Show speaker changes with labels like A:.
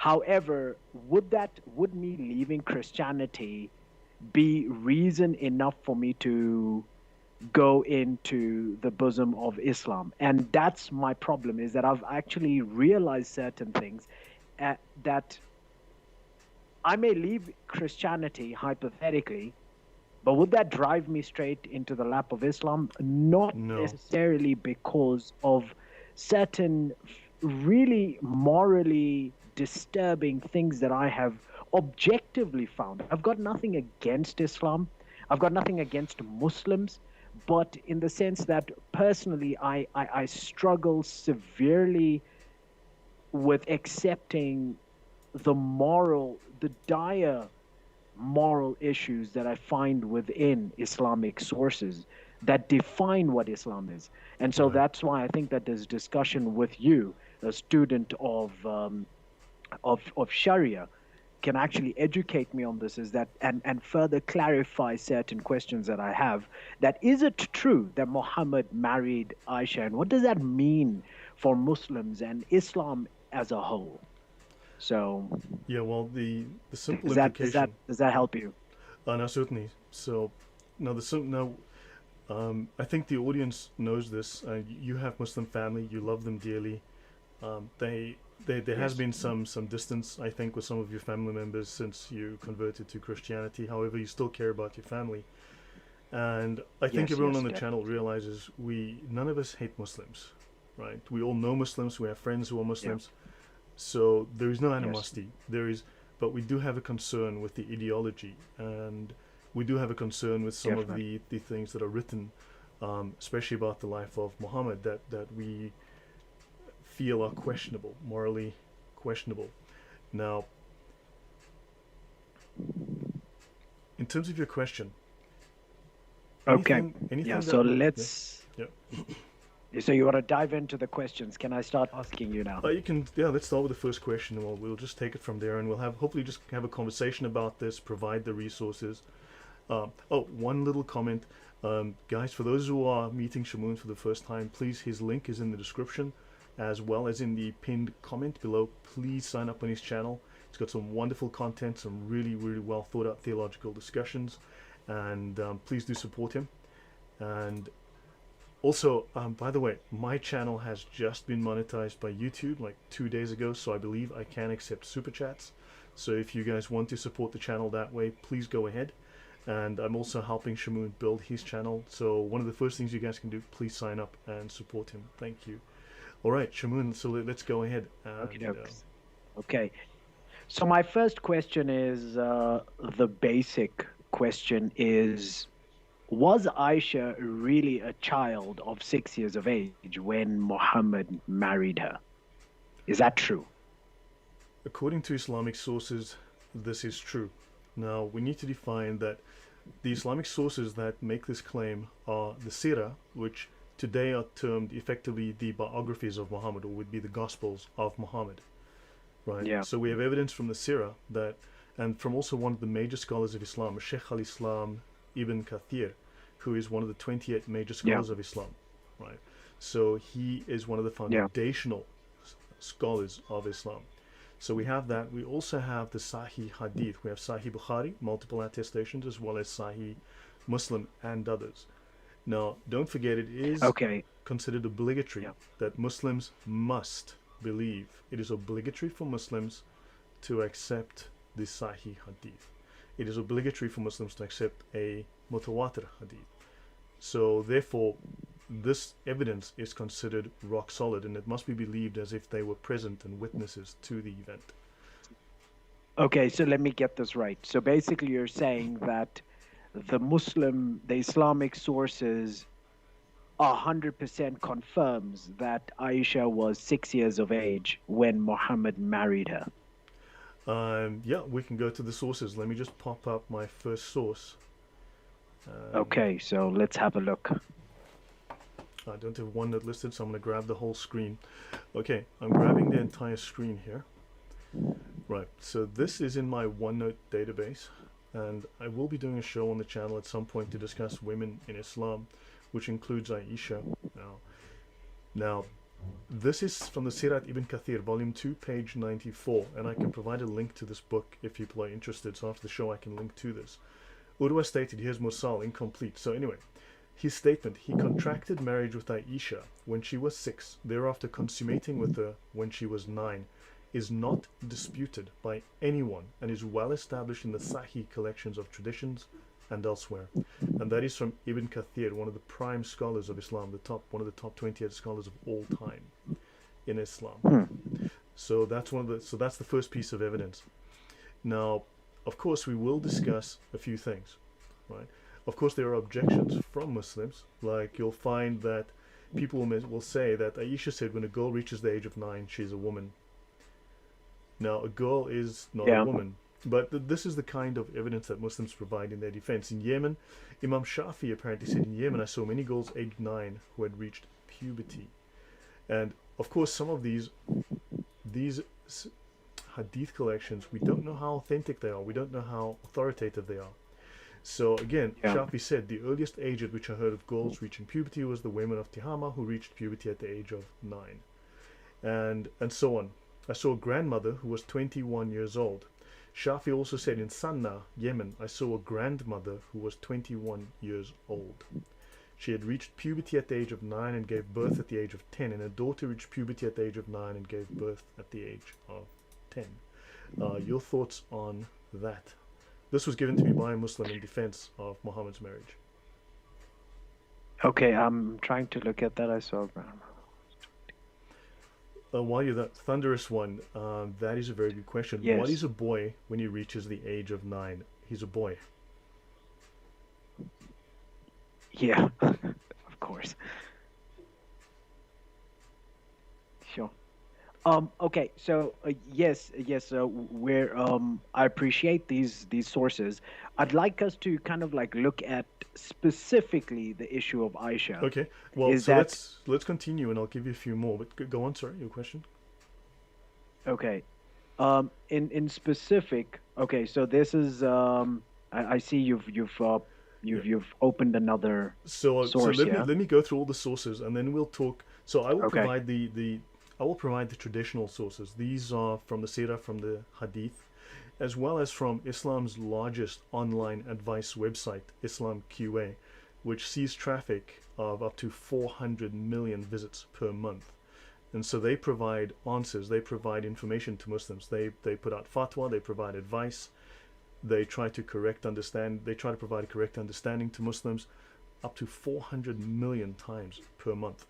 A: However, would me leaving Christianity be reason enough for me to go into the bosom of Islam? And that's my problem, is that I've actually realized certain things, that I may leave Christianity hypothetically, but would that drive me straight into the lap of Islam? Not
B: No.
A: necessarily, because of certain really morally disturbing things that I have objectively found. I've got nothing against Islam. I've got nothing against Muslims, but in the sense that personally, I struggle severely with accepting the dire moral issues that I find within Islamic sources that define what Islam is. And so
B: Right.
A: that's why I think that this discussion with you, a student of Sharia, can actually educate me on this, is that, and further clarify certain questions that I have. That, is it true that Muhammad married Aisha, and what does that mean for Muslims and Islam as a whole? So
B: Yeah, well, the simple
A: does that does that
B: implication.
A: does that help you?
B: No, certainly. So, now now, I think the audience knows this. You have Muslim family. You love them dearly. There has
A: Yes.
B: been some distance, I think, with some of your family members since you converted to Christianity. However, you still care about your family, and I think
A: Yes,
B: everyone
A: yes,
B: on the channel
A: definitely.
B: realizes none of us hate Muslims, right? We all know Muslims. We have friends who are
A: Yeah.
B: Muslims, so there is no
A: Yes.
B: animosity. There is, but we do have a concern with the ideology, and we do have a concern with some of
A: Definitely.
B: the things that are written, especially about the life of Muhammad, that we feel are questionable, morally questionable. Now, in terms of your question,
A: Okay. Yeah.
B: anything
A: So
B: that will, yeah,
A: let's.
B: yeah.
A: So you want to dive into the questions? Can I start asking you now?
B: You can, yeah. Let's start with the first question, and we'll just take it from there, and we'll have hopefully just have a conversation about this, provide the resources. Oh, one little comment, guys. For those who are meeting Shamoun for the first time, please, his link is in the description, as well as in the pinned comment below. Please sign up on his channel. It's got some wonderful content, some really well thought out theological discussions, and please do support him. And also, by the way, my channel has just been monetized by YouTube like 2 days ago, so I believe I can accept super chats. So if you guys want to support the channel that way, please go ahead. And I'm also helping Shamoun build his channel. So one of the first things you guys can do, please sign up and support him. Thank you. All right, Shamoun, so let's go ahead.
A: Okay.
B: And
A: Okay. So my first question is, the basic question is: was Aisha really a child of 6 years of age when Muhammad married her? Is that true?
B: according to Islamic sources, this is true. Now, we need to define that the Islamic sources that make this claim are the Sira, which today are termed effectively the biographies of Muhammad, or would be the Gospels of Muhammad, right?
A: Yeah.
B: So we have evidence from the Sira that, and from also one of the major scholars of Islam, Sheikh al-Islam Ibn Kathir, who is one of the 28 major
A: Yeah.
B: scholars of Islam, right? So he is one of the
A: Yeah.
B: foundational scholars of Islam. So we have that. We also have the Sahih Hadith. We have Sahih Bukhari, multiple attestations, as well as Sahih Muslim and others. Now, don't forget, it is
A: Okay.
B: considered obligatory
A: Yeah.
B: that Muslims must believe. It is obligatory for Muslims to accept the Sahih Hadith. It is obligatory for Muslims to accept a Mutawatir Hadith. So, therefore, this evidence is considered rock solid, and it must be believed as if they were present and witnesses to the event.
A: Okay, so let me get this right. So basically, you're saying that the Islamic sources 100% confirms that Aisha was 6 years of age when Muhammad married her.
B: Yeah, we can go to the sources. Let me just pop up my first source. Um,
A: Okay, so let's have a look.
B: I don't have OneNote listed, so I'm going to grab the whole screen. Okay, I'm grabbing the entire screen here. Right, so this is in my OneNote database, and I will be doing a show on the channel at some point to discuss women in Islam, which includes Aisha. Now, This is from the Sirat Ibn Kathir, volume 2, page 94, and I can provide a link to this book if people are interested. So after the show, I can link to this. Urwa stated, here's Mursal, incomplete. So anyway, his statement, he contracted marriage with Aisha when she was 6, thereafter consummating with her when she was 9, is not disputed by anyone and is well established in the Sahih collections of traditions and elsewhere. And that is from Ibn Kathir, one of the prime scholars of Islam, one of the top 28 scholars of all time in Islam. So that's the first piece of evidence. Now, of course, we will discuss a few things, right? Of course, there are objections from Muslims, like you'll find that people will say that Aisha said when a girl reaches the age of 9, she's a woman. Now, a girl is not a woman. But this is the kind of evidence that Muslims provide in their defense. In Yemen, Imam Shafi apparently said, in Yemen, I saw many girls aged 9 who had reached puberty. And of course, some of these hadith collections, we don't know how authentic they are. We don't know how authoritative they are. So again, Shafi said, the earliest age at which I heard of girls reaching puberty was the women of Tihama who reached puberty at the age of 9. And so on. I saw a grandmother who was 21 years old. Shafi also said in Sanna, Yemen, I saw a grandmother who was 21 years old. She had reached puberty at the age of 9 and gave birth at the age of 10, and her daughter reached puberty at the age of 9 and gave birth at the age of 10. Your thoughts on that? This was given to me by a Muslim in defense of Muhammad's marriage.
A: Okay, I'm trying to look at that. I saw grandma.
B: While you're that thunderous one, that is a very good question.
A: Yes.
B: What is a boy when he reaches the age of 9? He's a boy.
A: Yeah, of course. Sure. Okay, so yes, where I appreciate these sources. I'd like us to kind of like look at specifically the issue of Aisha.
B: Okay, well,
A: Is
B: so
A: that
B: let's continue, and I'll give you a few more. But go on, sorry, your question.
A: okay? In specific, okay. So this is I see you've opened another
B: So
A: source.
B: let me go through all the sources, and then we'll talk. So I will
A: Okay.
B: provide I will provide the traditional sources. These are from the Sira, from the Hadith, as well as from Islam's largest online advice website, Islam QA, which sees traffic of up to 400 million visits per month. And so they provide answers, they provide information to Muslims. They put out fatwa, they provide advice, they try to provide a correct understanding to Muslims up to 400 million times per month.